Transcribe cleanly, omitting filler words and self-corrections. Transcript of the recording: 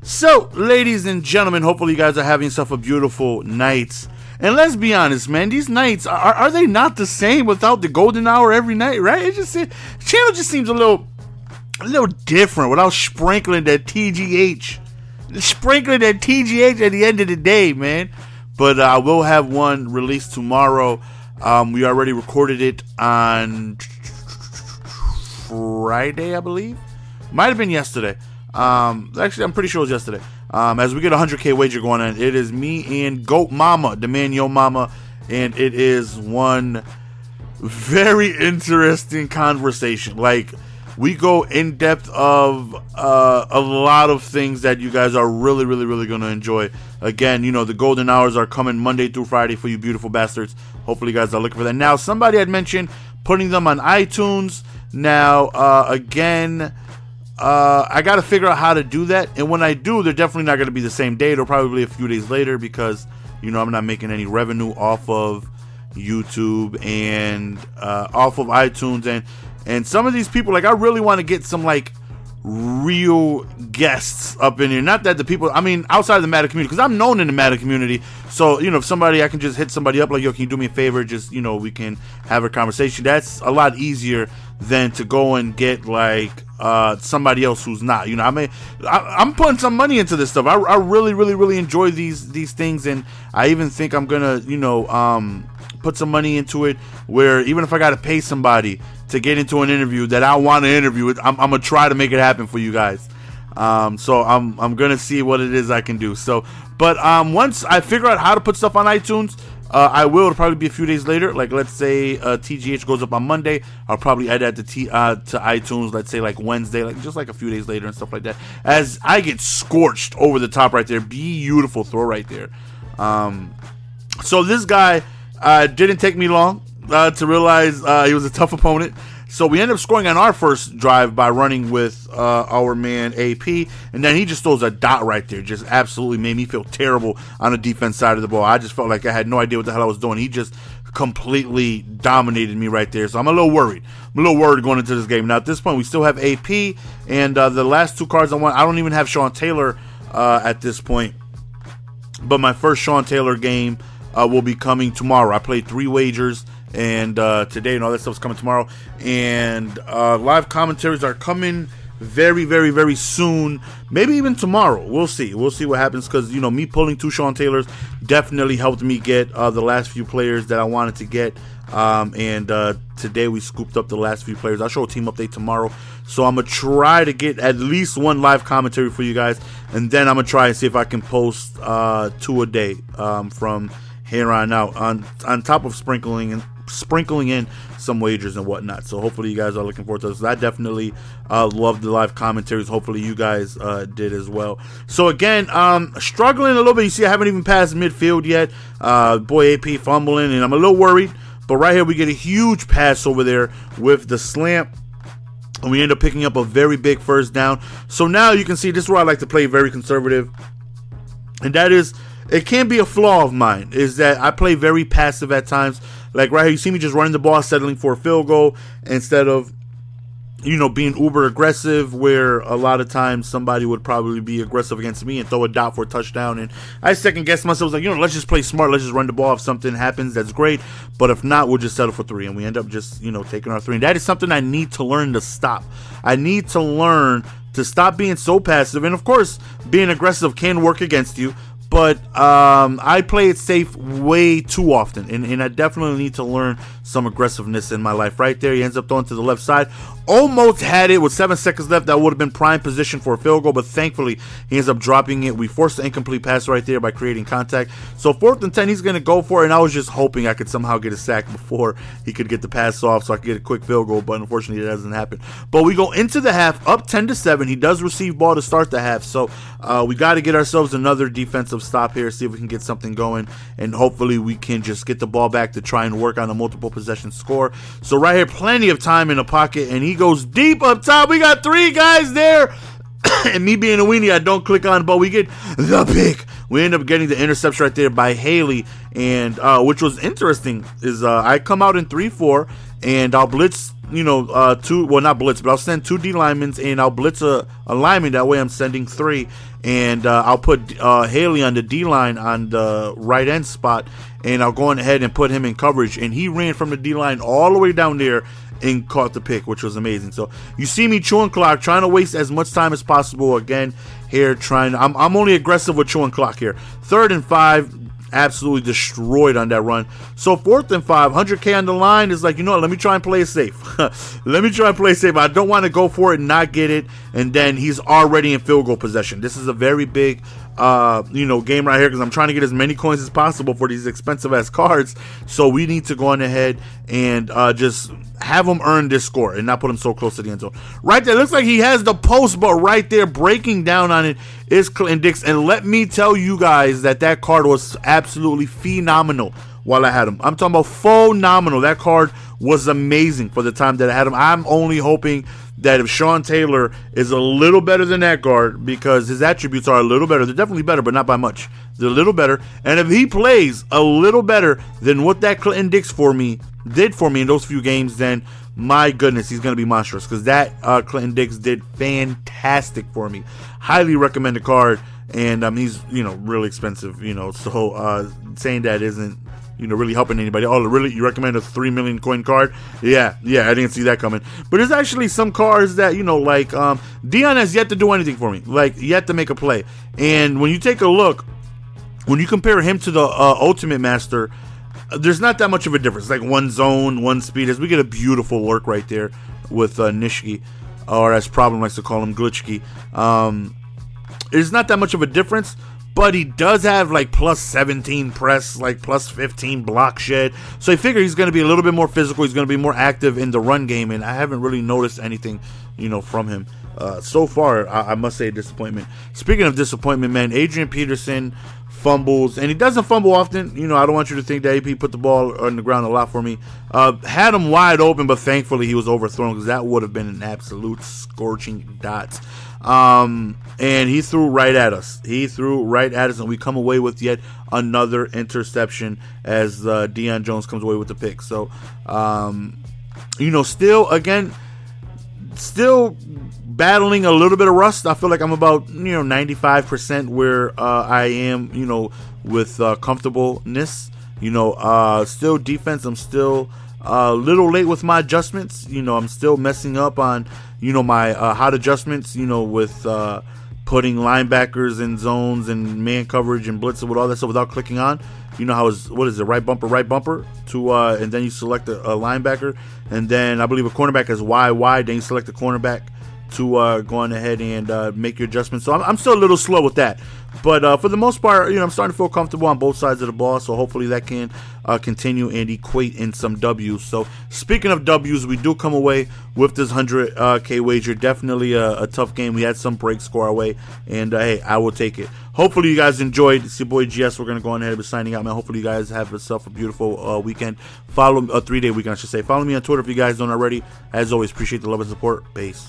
So, ladies and gentlemen, hopefully you guys are having yourself a beautiful night. And let's be honest, man, these nights, are they not the same without the golden hour every night, right? It just, the channel just seems a little different without sprinkling that TGH. Sprinkling that TGH at the end of the day, man. But we'll have one released tomorrow. We already recorded it on Friday, I believe. Might have been yesterday. Actually, I'm pretty sure it was yesterday. As we get a 100K wager going on, it is me and Goat Mama, the man Yo Mama, and it is one very interesting conversation. Like, we go in depth of a lot of things that you guys are really going to enjoy. Again, you know, the golden hours are coming Monday through Friday for you beautiful bastards. Hopefully you guys are looking for that. Now, somebody had mentioned putting them on iTunes. Now, again, I got to figure out how to do that. And when I do, they're definitely not going to be the same day. It'll probably be a few days later because, you know, I'm not making any revenue off of YouTube and off of iTunes. And some of these people, like, I really want to get some, like, real guests up in here. Not that the people, I mean, outside of the Madden community, because I'm known in the Madden community. So, you know, if somebody, I can just hit somebody up like, yo, can you do me a favor? Just, you know, we can have a conversation. That's a lot easier than to go and get, like, somebody else who's not. You know, I mean, I'm putting some money into this stuff. I really enjoy these things. And I even think I'm going to, you know, put some money into it where even if I got to pay somebody to get into an interview that I want to interview, I'm gonna try to make it happen for you guys. So I'm gonna see what it is I can do. So, but once I figure out how to put stuff on iTunes, I will. It'll probably be a few days later. Like, let's say TGH goes up on Monday, I'll probably add that to iTunes. Let's say like Wednesday, like just like a few days later and stuff like that. As I get scorched over the top right there, beautiful throw right there. So this guy didn't take me long to realize he was a tough opponent. So we ended up scoring on our first drive by running with our man AP, and then he just throws a dot right there. Just absolutely made me feel terrible on the defense side of the ball. I just felt like I had no idea what the hell I was doing. He just completely dominated me right there. So I'm a little worried. I'm a little worried going into this game. Now at this point we still have AP, and the last two cards I want, I don't even have Sean Taylor at this point. But my first Sean Taylor game will be coming tomorrow. I played 3 wagers and today, and all that stuff's coming tomorrow. And live commentaries are coming very soon. Maybe even tomorrow. We'll see. We'll see what happens, because, you know, me pulling 2 Sean Taylors definitely helped me get the last few players that I wanted to get. And today we scooped up the last few players. I'll show a team update tomorrow. So I'm going to try to get at least 1 live commentary for you guys. And then I'm going to try and see if I can post 2 a day from here on out, on top of sprinkling in some wagers and whatnot. So hopefully you guys are looking forward to this. I definitely love the live commentaries. Hopefully you guys did as well. So again, struggling a little bit. You see I haven't even passed midfield yet. Boy, AP fumbling, and I'm a little worried. But right here we get a huge pass over there with the slant, and we end up picking up a very big first down. So now you can see this is where I like to play very conservative, and that is, it can be a flaw of mine, is that I play very passive at times. Like right here, you see me just running the ball, settling for a field goal, instead of, you know, being uber aggressive, where a lot of times somebody would probably be aggressive against me and throw a dot for a touchdown. And I second guess myself, like, you know, let's just play smart. Let's just run the ball. If something happens, that's great. But if not, we'll just settle for 3. And we end up just, you know, taking our 3. And that is something I need to learn to stop. I need to learn to stop being so passive. And of course, being aggressive can work against you. But I play it safe way too often, and I definitely need to learn some aggressiveness in my life. Right there, he ends up throwing to the left side. Almost had it with 7 seconds left. That would have been prime position for a field goal, but thankfully he ends up dropping it. We forced the incomplete pass right there by creating contact. So 4th and 10, he's going to go for it, and I was just hoping I could somehow get a sack before he could get the pass off so I could get a quick field goal, but unfortunately it doesn't happen. But we go into the half, up 10-7. He does receive ball to start the half, so we got to get ourselves another defensive stop here, see if we can get something going, and hopefully we can just get the ball back to try and work on a multiple possession score. So right here, plenty of time in the pocket, and he goes deep up top. We got 3 guys there. And me being a weenie, I don't click on, but we get the pick. We end up getting the interception right there by Haley, and which was interesting is I come out in 3-4, and I'll blitz two, well, not blitz, but I'll send 2 D linemen, and I'll blitz a lineman. That way I'm sending 3, and I'll put Haley on the D line on the right end spot, and I'll go ahead and put him in coverage, and he ran from the D line all the way down there and caught the pick, which was amazing. So you see me chewing clock, trying to waste as much time as possible. Again, here I'm only aggressive with chewing clock here. 3rd and 5, absolutely destroyed on that run. So 4th and 5, 100K on the line is like, you know what, let me try and play it safe. Let me try and play it safe. I don't want to go for it and not get it, and then he's already in field goal possession. This is a very big game right here, because I'm trying to get as many coins as possible for these expensive ass cards. So we need to go on ahead and just have him earn this score and not put him so close to the end zone. Right there, looks like he has the post, but right there, breaking down on it is Clinton Dix. And let me tell you guys that card was absolutely phenomenal while I had him. I'm talking about phenomenal. That card was amazing for the time that I had him. I'm only hoping that if Sean Taylor is a little better than that guard, because his attributes are a little better. They're definitely better, but not by much. They're a little better. And if he plays a little better than what that Clinton Dix did for me in those few games, then my goodness, he's going to be monstrous, because that Clinton Dix did fantastic for me. Highly recommend the card, and he's really expensive, so saying that isn't really helping anybody. Oh, really? You recommend a 3 million coin card? Yeah, I didn't see that coming. But there's actually some cards that, like Dion has yet to do anything for me, like yet to make a play. And when you take a look, when you compare him to the Ultimate Master, there's not that much of a difference. Like 1 zone, 1 speed. As we get a beautiful lurk right there with Nishiki, or as Problem likes to call him, Glitchki. There's not that much of a difference. But he does have like plus 17 press, like plus 15 block shed. So I figure he's going to be a little bit more physical. He's going to be more active in the run game. And I haven't really noticed anything, from him. So far, I must say disappointment. Speaking of disappointment, man, Adrian Peterson fumbles. And he doesn't fumble often. I don't want you to think that AP put the ball on the ground a lot for me. Had him wide open, but thankfully he was overthrown, because that would have been an absolute scorching dot. And he threw right at us. And we come away with yet another interception as Deion Jones comes away with the pick. So, still battling a little bit of rust. I feel like I'm about 95% where I am, with comfortableness. Still defense. I'm still a little late with my adjustments. I'm still messing up on my hot adjustments. With putting linebackers in zones and man coverage and blitz with all that stuff without clicking on. How what is it, right bumper to and then you select a linebacker, and then I believe a cornerback is wide, then you select the cornerback to go on ahead and make your adjustments. So I'm still a little slow with that. But for the most part, I'm starting to feel comfortable on both sides of the ball. So hopefully that can continue and equate in some W's. So speaking of W's, we do come away with this 100K wager. Definitely a tough game. We had some breaks score our way. And hey, I will take it. Hopefully you guys enjoyed. It's your boy GS. We're going to go on ahead and be signing out, man. Hopefully you guys have yourself a beautiful weekend. Follow a 3-day weekend, I should say. Follow me on Twitter if you guys don't already. As always, appreciate the love and support. Peace.